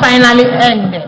finally end.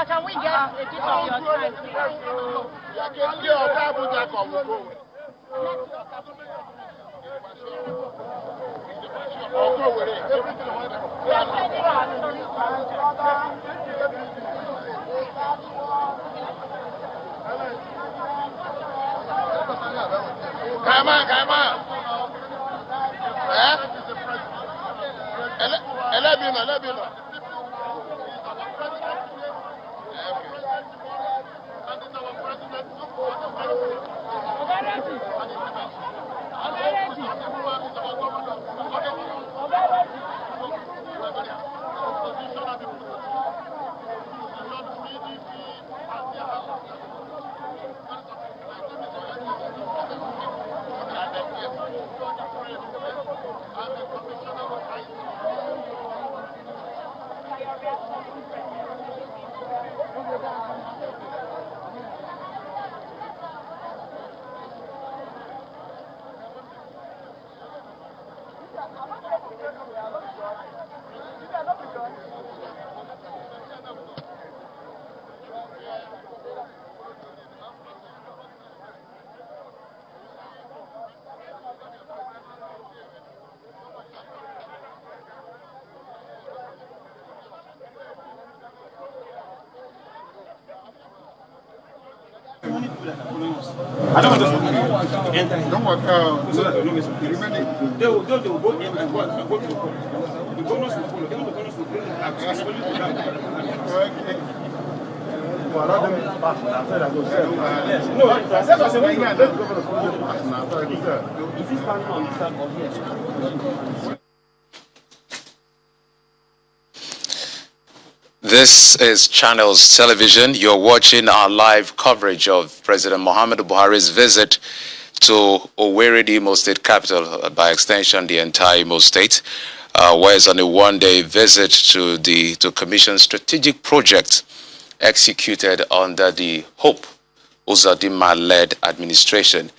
Can we get a bit of your time? Come on. Let me know. I don't want to enter. Don't want so that they will go in and go to the governors will follow. Even the governors will bring accessibility to that. No, I said when you are the governor, if he's standing on the stand of here. This is Channels Television. You're watching our live coverage of President Muhammadu Buhari's visit to Owerri, the Imo State capital, by extension the entire Imo State, where it's on a one-day visit to commission strategic projects executed under the Hope Uzodinma-led administration.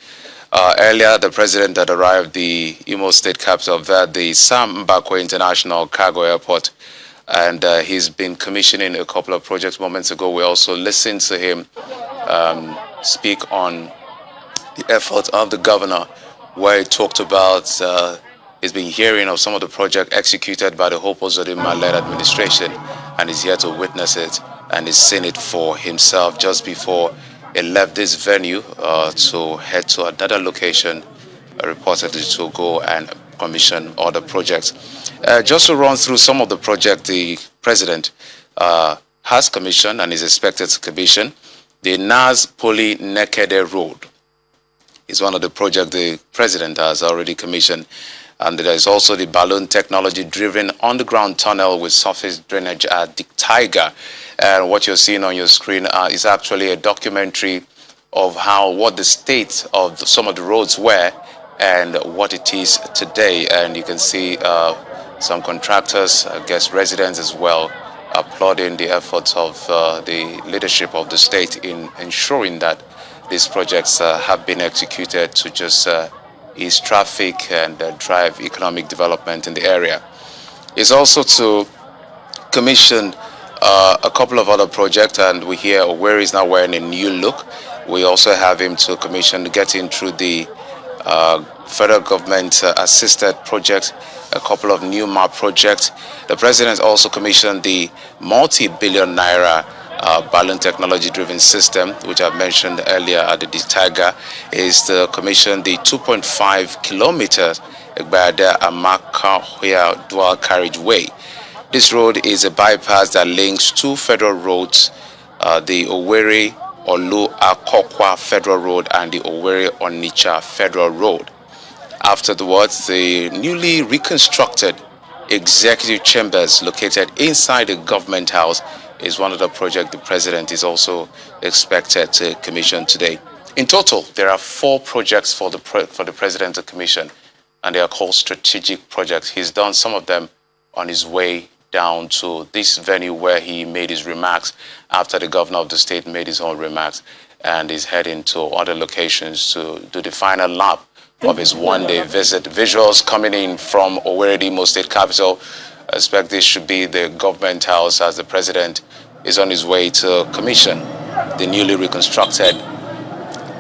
Earlier, the president had arrived the Imo State capital via the Sam Mbakwe International Cargo Airport, and he's been commissioning a couple of projects. Moments ago, we also listened to him speak on the efforts of the governor, where he talked about he's been hearing of some of the projects executed by the Hope Uzodinma-led administration, and he's here to witness it, and he's seen it for himself just before he left this venue to head to another location, reportedly to go and commission other projects. Just to run through some of the projects the president has commissioned and is expected to commission. The Naz Poli Nekede Road is one of the projects the president has already commissioned. And there is also the balloon technology-driven underground tunnel with surface drainage at the Tiger. And what you're seeing on your screen is actually a documentary of what the state of some of the roads were and what it is today. And you can see some contractors, I guess residents as well, applauding the efforts of the leadership of the state in ensuring that these projects have been executed to just ease traffic and drive economic development in the area. It's also to commission a couple of other projects, and we hear Owerri is now wearing a new look. We also have him to commission getting through the federal government assisted projects, a couple of new map projects. The president also commissioned the multi-billion naira balloon technology driven system, which I mentioned earlier at the Tiger, is to commission the 2.5 kilometers Egbada Amaka dual carriageway. This road is a bypass that links two federal roads, the Owerri Olu Akokwa Federal Road and the Owerri Onitsha Federal Road. Afterwards, the newly reconstructed executive chambers located inside the government house is one of the projects the president is also expected to commission today. In total, there are 4 projects for the president to commission, and they are called strategic projects. He's done some of them on his way down to this venue where he made his remarks after the governor of the state made his own remarks, and is heading to other locations to do the final lap of his one-day visit. Visuals coming in from Owerri, Imo State capital. I expect this should be the government house as the president is on his way to commission the newly reconstructed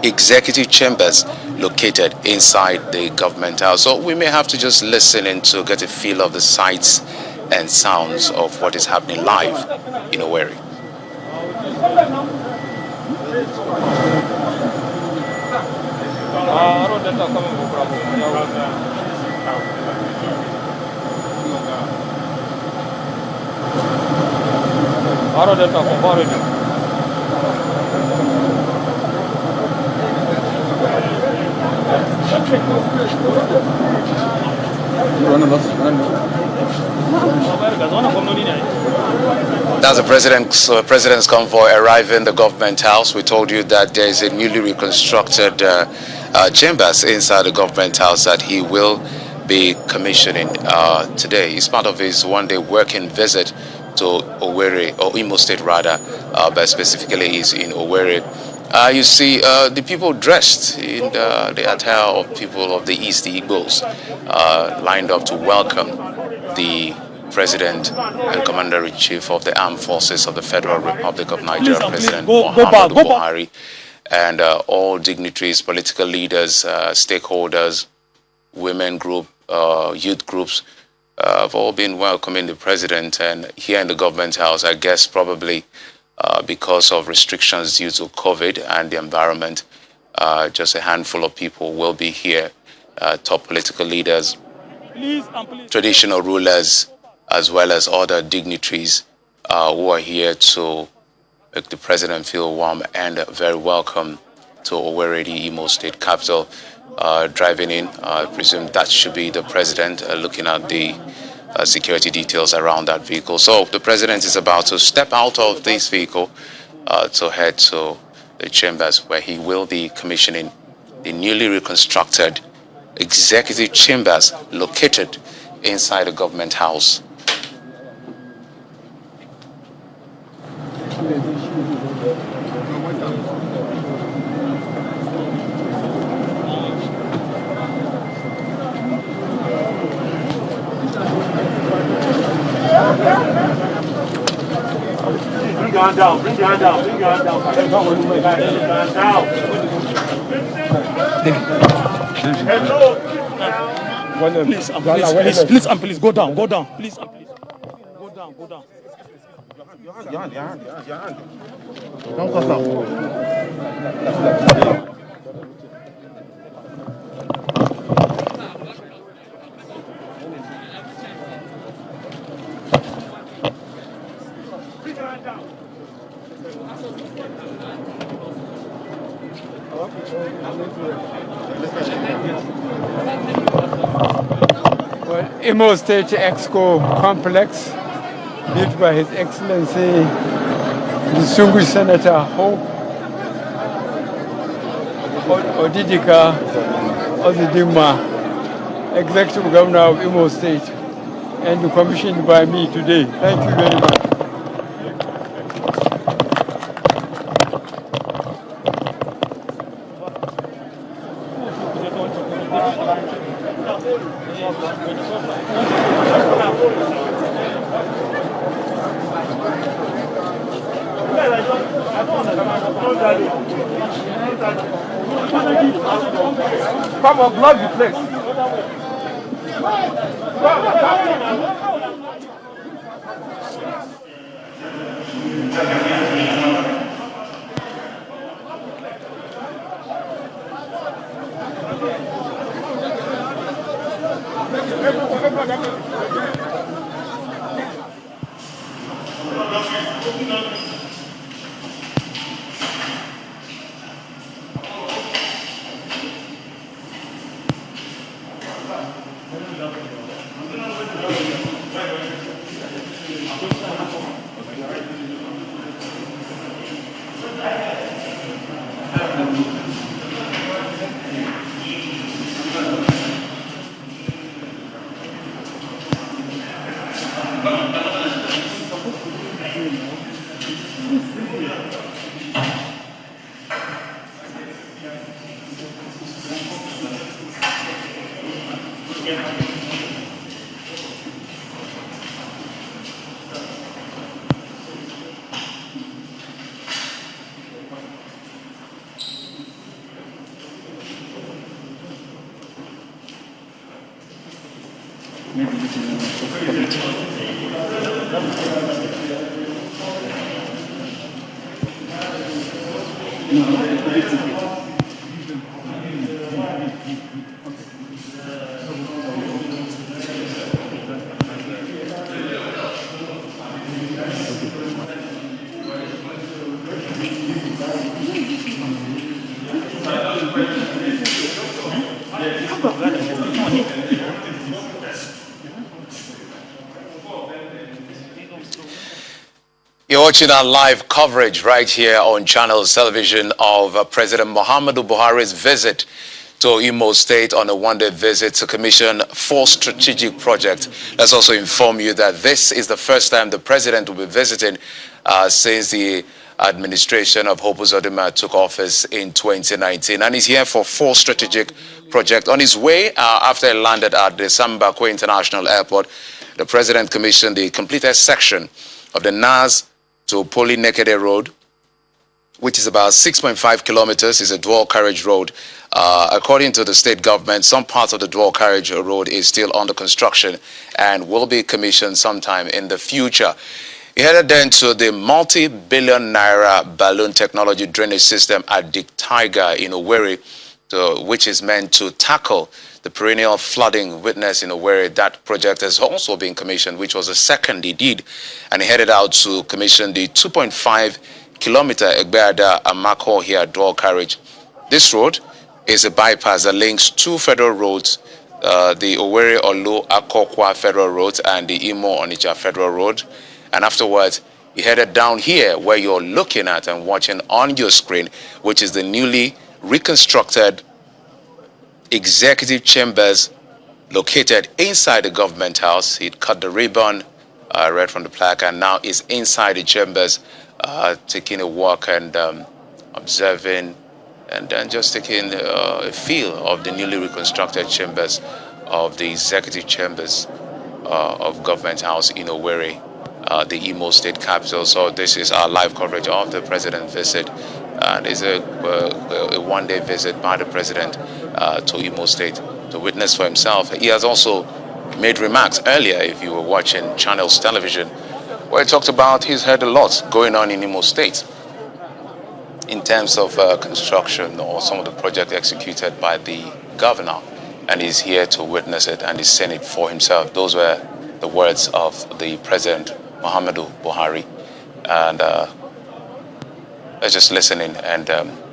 executive chambers located inside the government house. So we may have to just listen in to get a feel of the sights and sounds of what is happening live in Owerri. That's the president's convoy arriving in the government house. We told you that there is a newly reconstructed chambers inside the government house that he will be commissioning today. It's part of his one-day working visit to Owerri, or Imo State rather, but specifically he's in Owerri. You see the people dressed in the attire of people of the East, the Igbos, lined up to welcome the President and Commander-in-Chief of the Armed Forces of the Federal Republic of Nigeria, President Muhammadu Buhari, and all dignitaries, political leaders, stakeholders, women group, youth groups, have all been welcoming the President. And here in the government house, I guess probably because of restrictions due to COVID and the environment, just a handful of people will be here, top political leaders, traditional rulers, as well as other dignitaries who are here to make the president feel warm and very welcome to Owerri, the Imo State capital. Driving in, I presume that should be the president, looking at the security details around that vehicle. So the president is about to step out of this vehicle to head to the chambers where he will be commissioning the newly reconstructed executive chambers located inside the government house. Bring your hand down, bring your hand down, bring your hand down. Hello. Please, go down, go down. Please, please. Go down, go down. Your hand. Don't cross now. Well, Imo State Exco Complex, built by His Excellency, distinguished Senator Hope Odidika Ozidima, Executive Governor of Imo State, and commissioned by me today. Thank you very much. Come on, block the place. You're watching our live coverage right here on Channels Television of President Muhammadu Buhari's visit to Imo State on a one-day visit to commission 4 strategic projects. Let's also inform you that this is the first time the president will be visiting since the administration of Hope Uzodinma took office in 2019, and he's here for 4 strategic projects. On his way, after he landed at the Sambakwe International Airport, the president commissioned the completed section of the NAS to Poli Nekede Road, which is about 6.5 kilometers, is a dual carriage road. According to the state government, some parts of the dual carriage road is still under construction and will be commissioned sometime in the future. He headed then to the multi-billion naira balloon technology drainage system at Dick Tiger in Owerri, which is meant to tackle the perennial flooding witnessed in Owerri. That project has also been commissioned, which was the second he did. And he headed out to commission the 2.5 kilometer Egbeada Amako here dual carriage. This road is a bypass that links 2 federal roads, the Owerri Olu Akokwa Federal Road and the Imo Onitsha Federal Road. And afterwards, he headed down here where you're looking at and watching on your screen, which is the newly reconstructed executive chambers located inside the government house. He'd cut the ribbon, read from the plaque, and now is inside the chambers, taking a walk and observing, and then just taking a feel of the newly reconstructed chambers of the executive chambers of government house in Owerri, the Imo State capital. So this is our live coverage of the president's visit. And it's a one-day visit by the president to Imo State to witness for himself. He has also made remarks earlier, if you were watching Channels Television, where he talked about he's heard a lot going on in Imo State in terms of construction or some of the projects executed by the governor, and he's here to witness it and he's seeing it for himself. Those were the words of the President Muhammadu Buhari. And let's just listen in and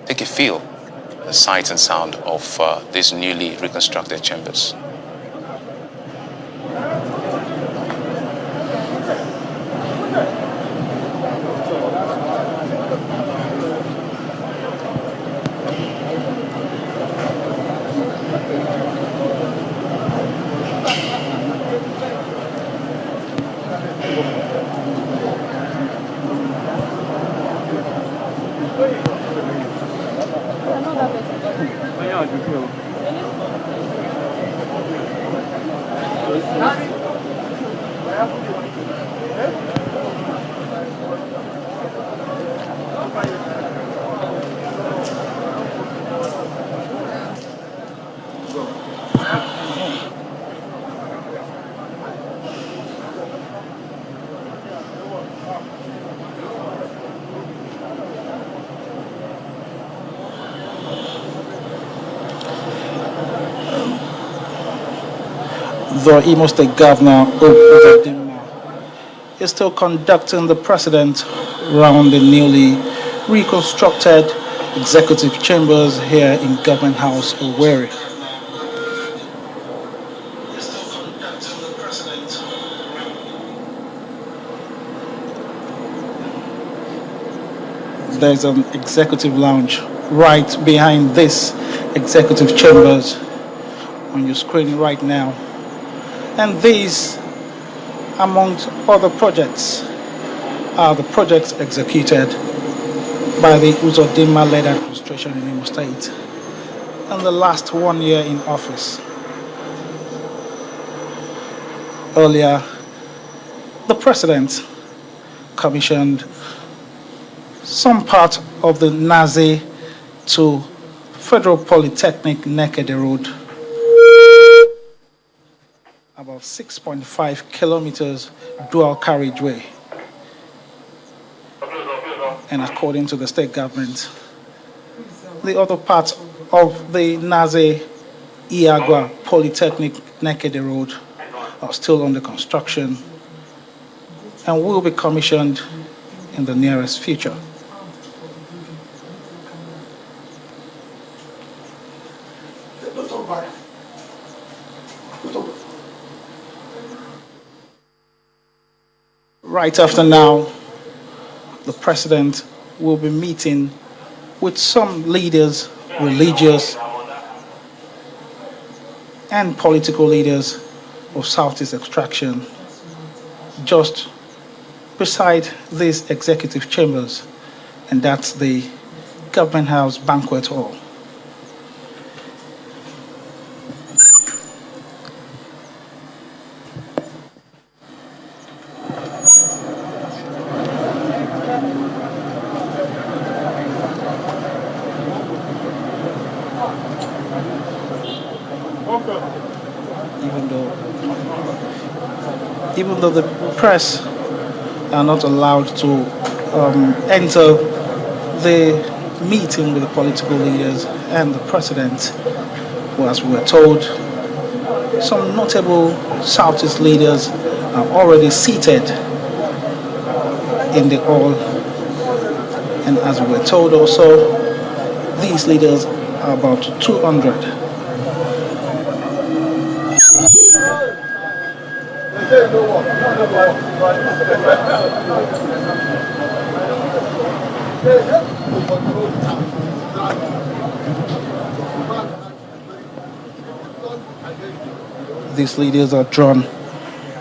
take a feel the sight and sound of these newly reconstructed chambers. the Imo State Governor, Uzodinma, is still conducting the president around the newly reconstructed executive chambers here in Government House, Owerri. There's an executive lounge right behind this executive chambers on your screen right now. And these, amongst other projects, are the projects executed by the Uzodinma-led administration in Imo State in the last 1 year in office. Earlier, the president commissioned some part of the Naze to Federal Polytechnic Nekede Road, about 6.5 kilometers dual carriageway. And according to the state government, the other part of the Naze Iagua Polytechnic Nekede Road are still under construction and will be commissioned in the nearest future. Right after now, the president will be meeting with some leaders, religious and political leaders of Southeast extraction, just beside these executive chambers, and that's the Government House Banquet Hall. Even though the press are not allowed to enter the meeting with the political leaders and the president, well, as we were told, some notable Southeast leaders are already seated in the hall. And as we were told also, these leaders are about 200. These leaders are drawn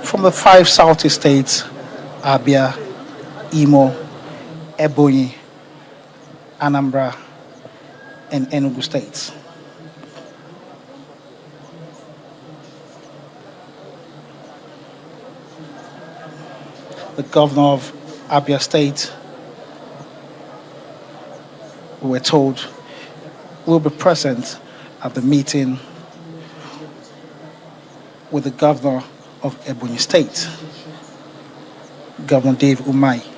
from the 5 Southeast states: Abia, Imo, Ebonyi, Anambra, and Enugu states. The governor of Abia State, we were told, will be present at the meeting with the governor of Ebonyi State, Governor Dave Umai.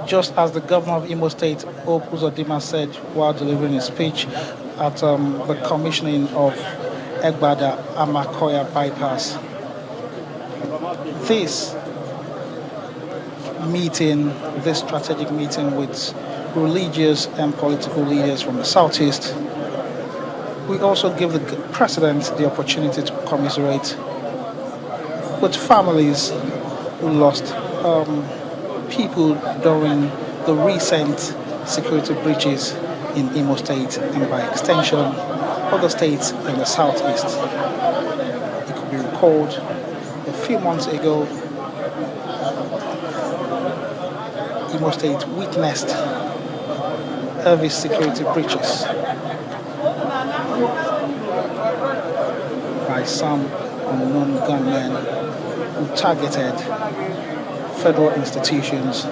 Just as the governor of Imo State, Hope Uzodinma, said while delivering his speech at the commissioning of Egbada Amakoya bypass, this meeting, this strategic meeting with religious and political leaders from the Southeast, we also give the president the opportunity to commiserate with families who lost people during the recent security breaches in Imo State, and by extension, other states in the southeast. It could be recalled a few months ago, Imo State witnessed heavy security breaches by some unknown gunmen who targeted federal institutions,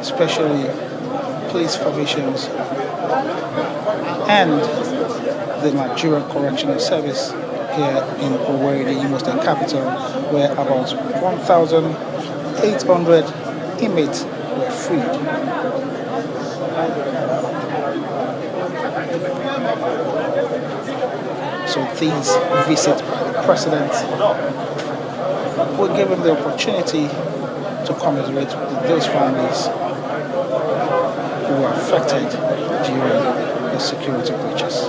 especially police formations and the Nigerian Correctional Service here in Owerri, the Imo State capital, where about 1,800 inmates were freed. So these visits by the president will give him the opportunity to commiserate with those families who were affected during the security breaches.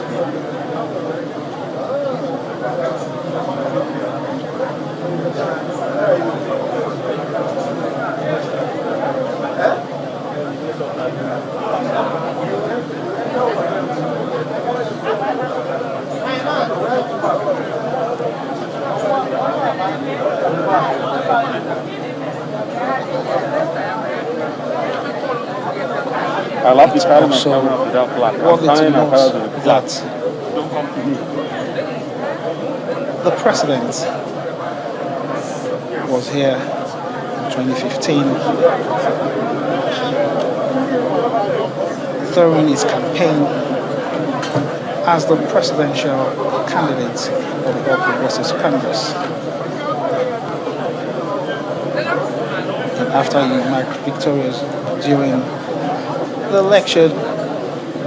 I love this kind of So, camera without black. worthy to note that the president was here in 2015 during his campaign as the presidential candidate of the All Progressives Congress. And after he emerged victorious during the election,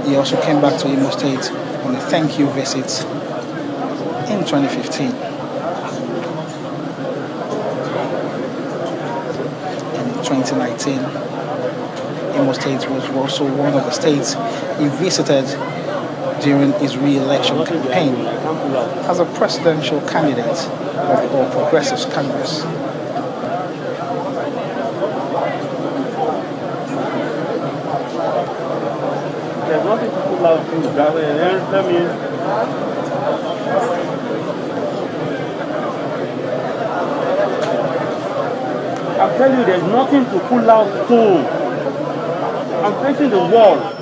he also came back to Imo State on a thank you visit in 2015. And in 2019, Imo State was also one of the states he visited during his re-election campaign as a presidential candidate of the All Progressives Congress. There's nothing to pull out to let me. I'm telling you, there's nothing to pull out to. I'm facing the wall.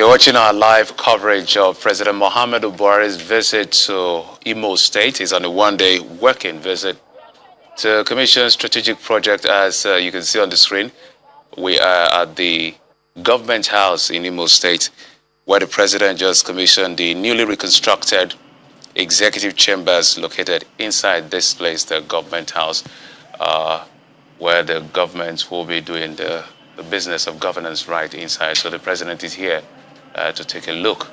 You're watching our live coverage of President Muhammadu Buhari's visit to Imo State. He's on a one-day working visit to commission strategic project. As you can see on the screen, we are at the government house in Imo State, where the president just commissioned the newly reconstructed executive chambers located inside this place, the government house, where the government will be doing the business of governance right inside. So the president is here to take a look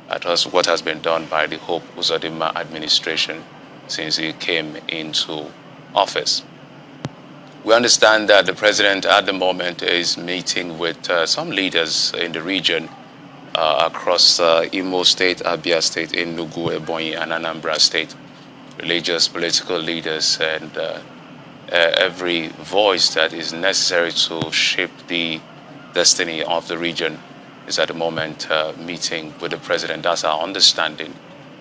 at what has been done by the Hope Uzodinma administration since he came into office. We understand that the president at the moment is meeting with some leaders in the region across Imo State, Abia State, Enugu, Ebonyi, and Anambra State, religious, political leaders, and every voice that is necessary to shape the destiny of the region is at the moment meeting with the president. That's our understanding.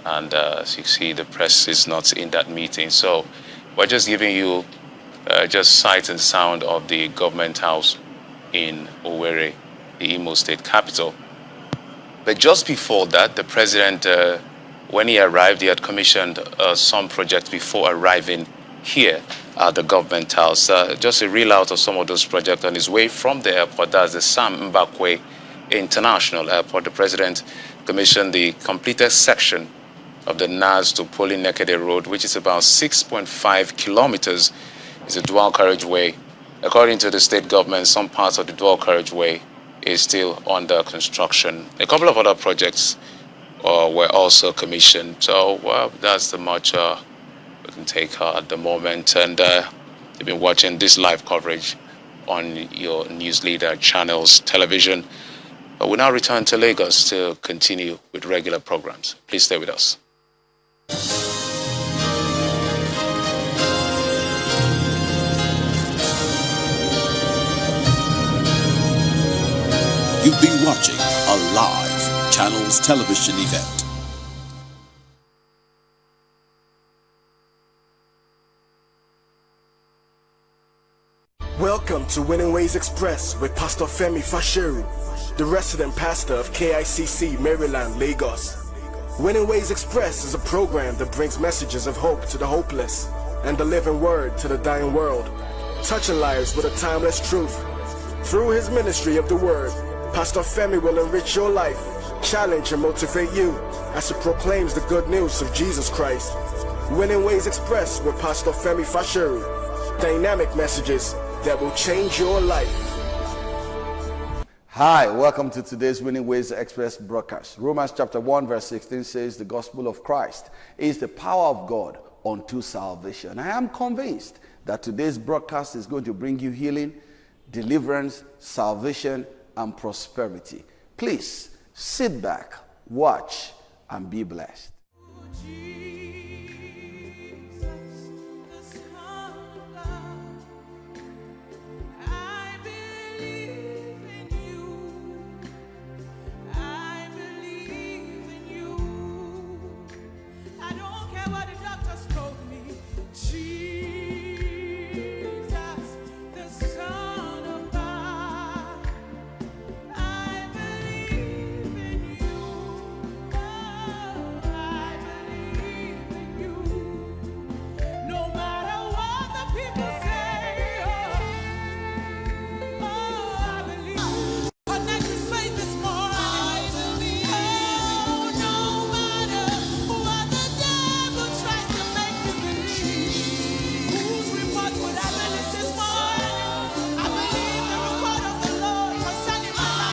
And as you see, the press is not in that meeting. So we're just giving you just sight and sound of the government house in Owerri, the Imo State capital. But just before that, the president, when he arrived, he had commissioned some projects before arriving here at the government house. Just a reel out of some of those projects on his way from the airport. That's the Sam Mbakwe International Airport. The president commissioned the completed section of the Naz to Poly-Nekede Road, which is about 6.5 kilometers. It's a dual carriageway. According to the state government, some parts of the dual carriageway is still under construction. A couple of other projects were also commissioned. So that's the much we can take at the moment. And you've been watching this live coverage on your news leader channels, television. We now return to Lagos to continue with regular programs. Please stay with us. You've been watching a live Channels television event. Welcome to Winning Ways Express with Pastor Femi Fasheru, the resident pastor of KICC, Maryland, Lagos. Winning Ways Express is a program that brings messages of hope to the hopeless and the living word to the dying world, touching lives with a timeless truth. Through his ministry of the word, Pastor Femi will enrich your life, challenge and motivate you as he proclaims the good news of Jesus Christ. Winning Ways Express with Pastor Femi Fasheru. Dynamic messages that will change your life. Hi, welcome to today's Winning Ways Express broadcast. Romans chapter 1 verse 16 says the gospel of Christ is the power of God unto salvation. I am convinced that today's broadcast is going to bring you healing, deliverance, salvation, and prosperity. Please sit back, watch, and be blessed.